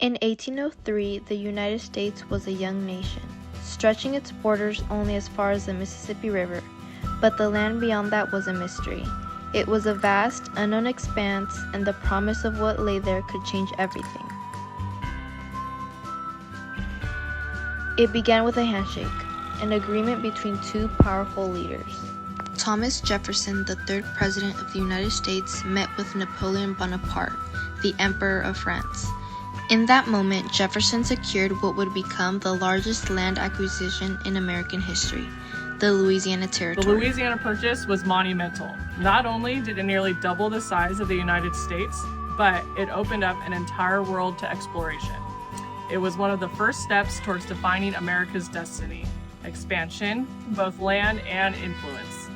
In 1803, the United States was a young nation, stretching its borders only as far as the Mississippi River, but the land beyond that was a mystery. It was a vast, unknown expanse, and the promise of what lay there could change everything. It began with a handshake, an agreement between two powerful leaders. Thomas Jefferson, the third president of the United States, met with Napoleon Bonaparte, the Emperor of France. In that moment, Jefferson secured what would become the largest land acquisition in American history, the Louisiana Territory. The Louisiana Purchase was monumental. Not only did it nearly double the size of the United States, but it opened up an entire world to exploration. It was one of the first steps towards defining America's destiny, expansion, both land and influence.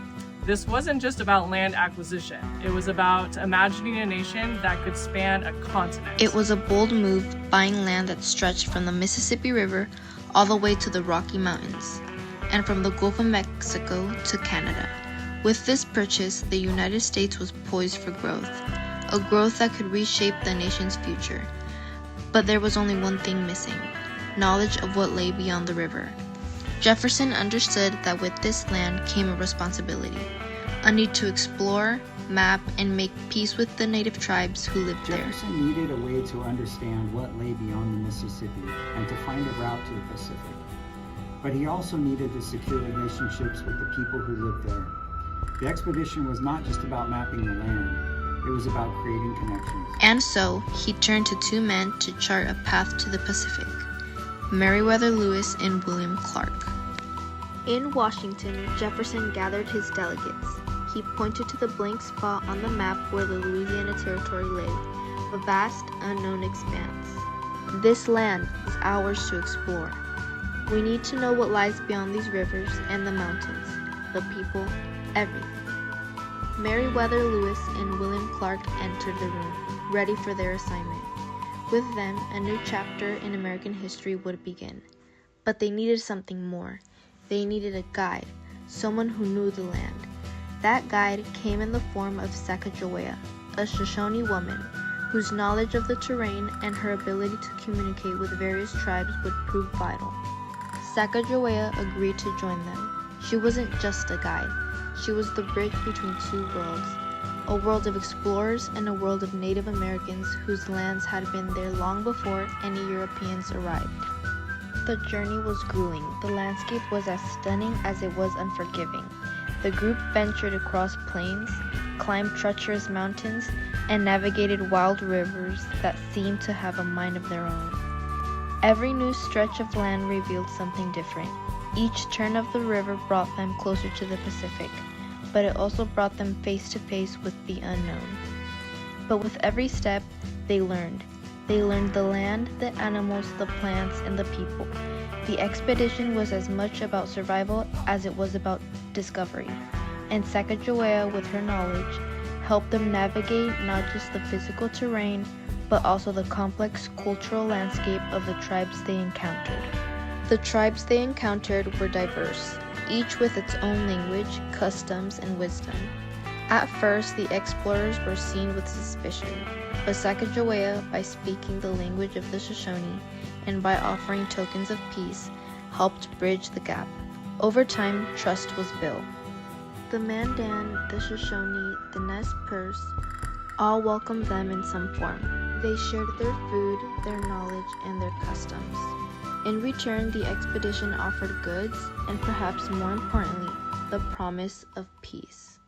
This wasn't just about land acquisition. It was about imagining a nation that could span a continent. It was a bold move, buying land that stretched from the Mississippi River all the way to the Rocky Mountains, and from the Gulf of Mexico to Canada. With this purchase, the United States was poised for growth, a growth that could reshape the nation's future. But there was only one thing missing: knowledge of what lay beyond the river. Jefferson understood that with this land came a responsibility, a need to explore, map, and make peace with the native tribes who lived there. Jefferson needed a way to understand what lay beyond the Mississippi and to find a route to the Pacific. But he also needed to secure relationships with the people who lived there. The expedition was not just about mapping the land, it was about creating connections. And so, he turned to two men to chart a path to the Pacific: Meriwether Lewis and William Clark. In Washington, Jefferson gathered his delegates. He pointed to the blank spot on the map where the Louisiana Territory lay, a vast, unknown expanse. This land is ours to explore. We need to know what lies beyond these rivers and the mountains, the people, everything. Meriwether Lewis and William Clark entered the room, ready for their assignment. With them, a new chapter in American history would begin. But they needed something more. They needed a guide, someone who knew the land. That guide came in the form of Sacagawea, a Shoshone woman, whose knowledge of the terrain and her ability to communicate with various tribes would prove vital. Sacagawea agreed to join them. She wasn't just a guide. She was the bridge between two worlds, a world of explorers and a world of Native Americans whose lands had been there long before any Europeans arrived. The journey was grueling. The landscape was as stunning as it was unforgiving. The group ventured across plains, climbed treacherous mountains, and navigated wild rivers that seemed to have a mind of their own. Every new stretch of land revealed something different. Each turn of the river brought them closer to the Pacific, but it also brought them face to face with the unknown. But with every step, they learned. They learned the land, the animals, the plants, and the people. The expedition was as much about survival as it was about discovery, and Sacagawea, with her knowledge, helped them navigate not just the physical terrain, but also the complex cultural landscape of the tribes they encountered. The tribes they encountered were diverse, each with its own language, customs, and wisdom. At first, the explorers were seen with suspicion, but Sacagawea, by speaking the language of the Shoshone and by offering tokens of peace, helped bridge the gap. Over time, trust was built. The Mandan, the Shoshone, the Nez Perce, all welcomed them in some form. They shared their food, their knowledge, and their customs. In return, the expedition offered goods, and perhaps more importantly, the promise of peace.